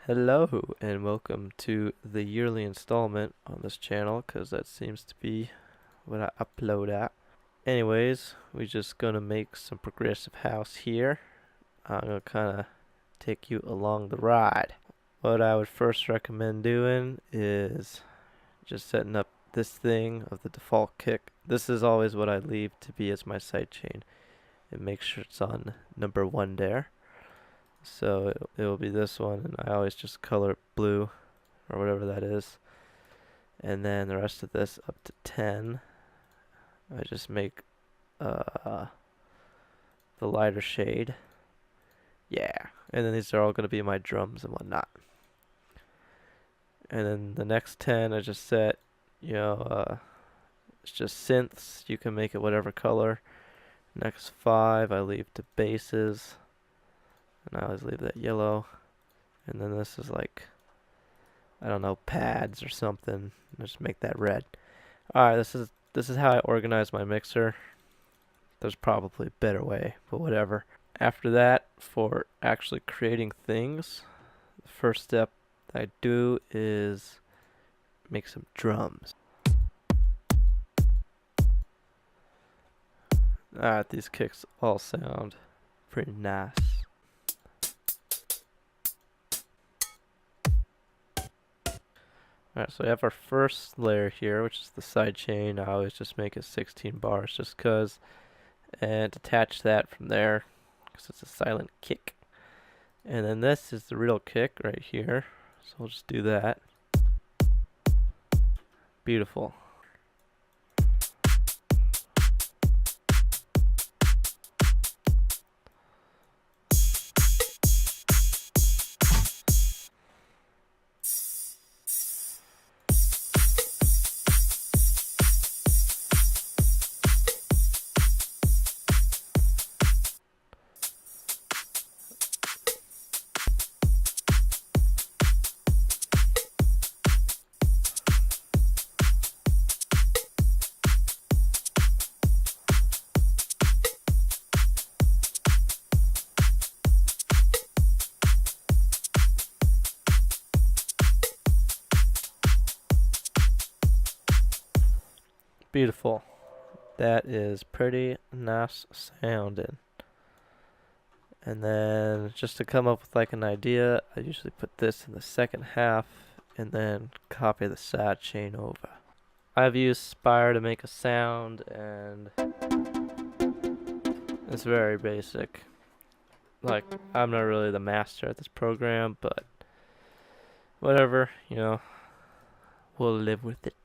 Hello and welcome to the yearly installment on this channel because that seems to be what I upload at. Anyways, we're just gonna make some progressive house here. I'm gonna kinda take you along the ride. What I would first recommend doing is just setting up this thing of the default kick. This is always what I leave to be as my sidechain and make sure it's on number 1 there. So it will be this one, and I always just color it blue or whatever that is. And then the rest of this up to 10. I just make the lighter shade. Yeah. And then these are all going to be my drums and whatnot. And then the next 10 I just set, it's just synths. You can make it whatever color. Next 5 I leave to basses. And I always leave that yellow. And then this is like, I don't know, pads or something. Just make that red. Alright, this is how I organize my mixer. There's probably a better way, but whatever. After that, for actually creating things, the first step I do is make some drums. Alright, these kicks all sound pretty nice. Alright, so we have our first layer here, which is the side chain. I always just make it 16 bars just because, and detach that from there because it's a silent kick. And then this is the real kick right here, so we'll just do that. Beautiful. Beautiful. That is pretty nice sounding. And then just to come up with like an idea, I usually put this in the second half and then copy the side chain over. I've used Spire to make a sound and it's very basic. Like, I'm not really the master at this program, but whatever, we'll live with it.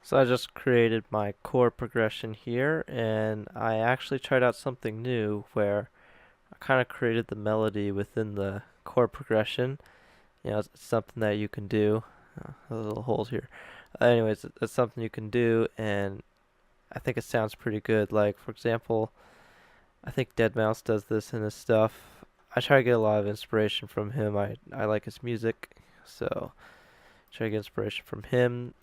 So I just created my chord progression here, and I actually tried out something new where I kind of created the melody within the chord progression. It's something that you can do. A little holes here. Anyways, it's something you can do, and I think it sounds pretty good. Like, for example, I think Deadmau5 does this in his stuff. I try to get a lot of inspiration from him. I like his music. So try to get inspiration from him.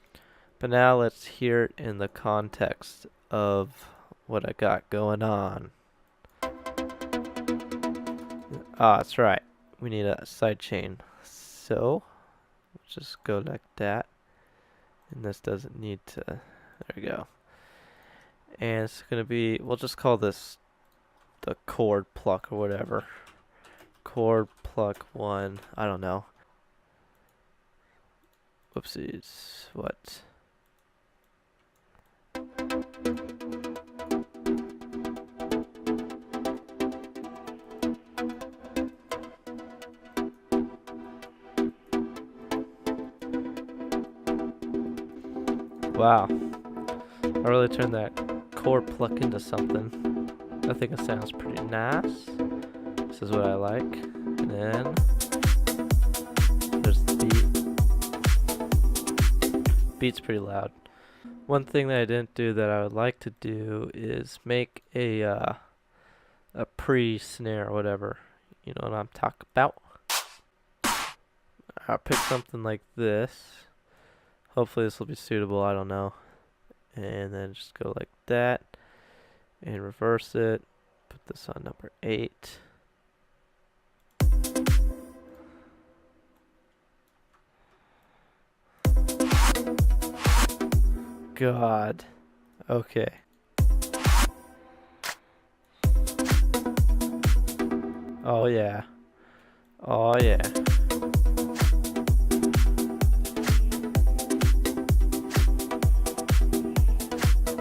But now let's hear it in the context of what I got going on. Ah, that's right. We need a sidechain. So let's just go like that. And this doesn't need to, there we go. And it's gonna be, we'll just call this the chord pluck or whatever. Chord pluck 1, I don't know. Whoopsies, what? Wow, I really turned that chord pluck into something. I think it sounds pretty nice. This is what I like. And then there's the beat. Beat's pretty loud. One thing that I didn't do that I would like to do is make a pre-snare or whatever. You know what I'm talking about? I'll pick something like this. Hopefully this will be suitable, I don't know. And then just go like that. And reverse it. Put this on number 8. God. Okay. Oh yeah. Oh yeah.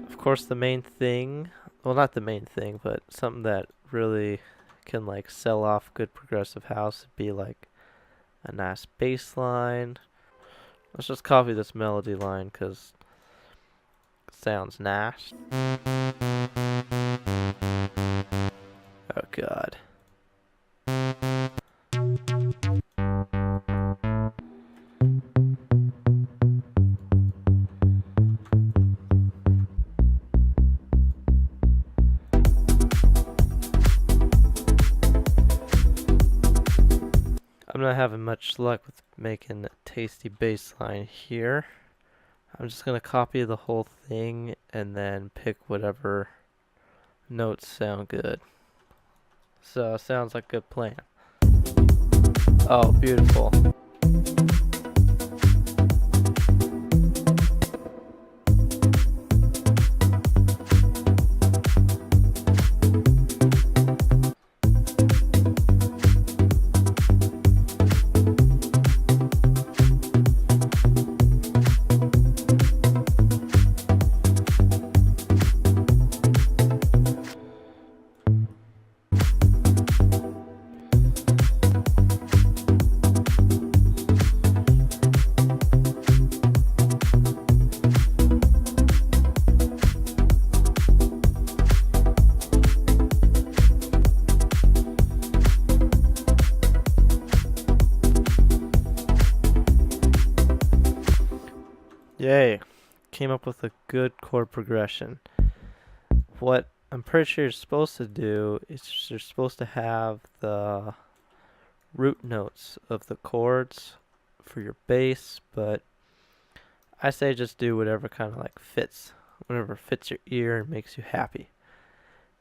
Of course the main thing, well not the main thing, but something that really can like sell off good progressive house would be like a nice bass line. Let's just copy this melody line because it sounds nice. Oh god. I'm not having much luck with making a tasty bass line here. I'm just gonna copy the whole thing and then pick whatever notes sound good. So sounds like a good plan. Oh, beautiful. Yay. Came up with a good chord progression. What I'm pretty sure you're supposed to do is you're supposed to have the root notes of the chords for your bass, but I say just do whatever kind of like fits, whatever fits your ear and makes you happy.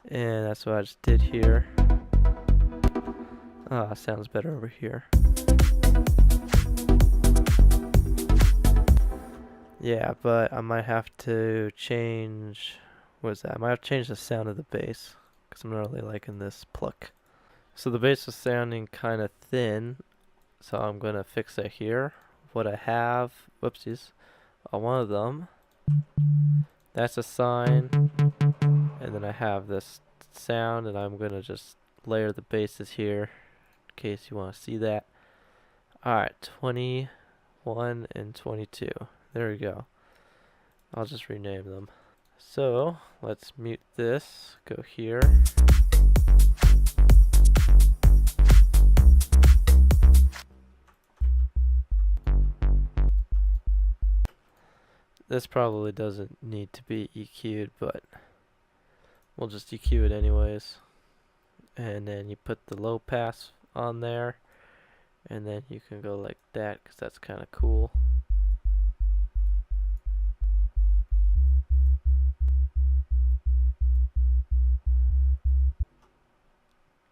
And that's what I just did here. Ah, sounds better over here. Yeah, but I might have to change, what is that? I might have to change the sound of the bass, because I'm not really liking this pluck. So the bass is sounding kind of thin, so I'm going to fix it here. What I have, whoopsies, on one of them, that's a sine, and then I have this sound, and I'm going to just layer the basses here, in case you want to see that. Alright, 21 and 22. There we go. I'll just rename them. So let's mute this, go here. This probably doesn't need to be EQ'd, but we'll just EQ it anyways. And then you put the low pass on there, And then you can go like that because that's kind of cool.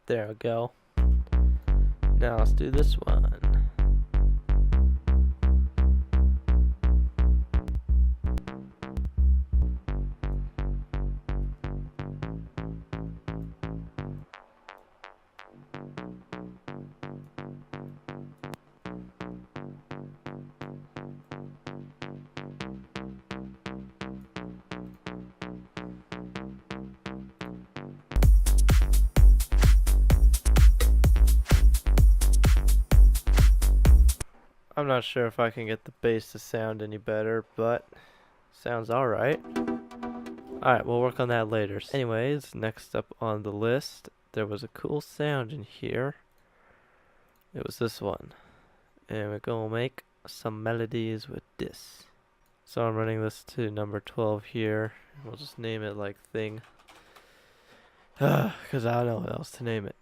There we go. Now let's do this one. I'm not sure if I can get the bass to sound any better, but sounds alright. Alright, we'll work on that later. Anyways, next up on the list, there was a cool sound in here. It was this one. And we're gonna make some melodies with this. So I'm running this to number 12 here. We'll just name it like thing. Because I don't know what else to name it.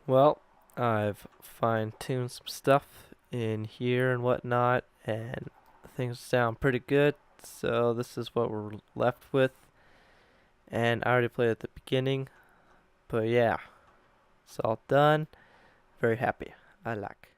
Well, I've fine-tuned some stuff in here and whatnot, and things sound pretty good. So this is what we're left with. And I already played at the beginning, but yeah, it's all done. Very happy. I like.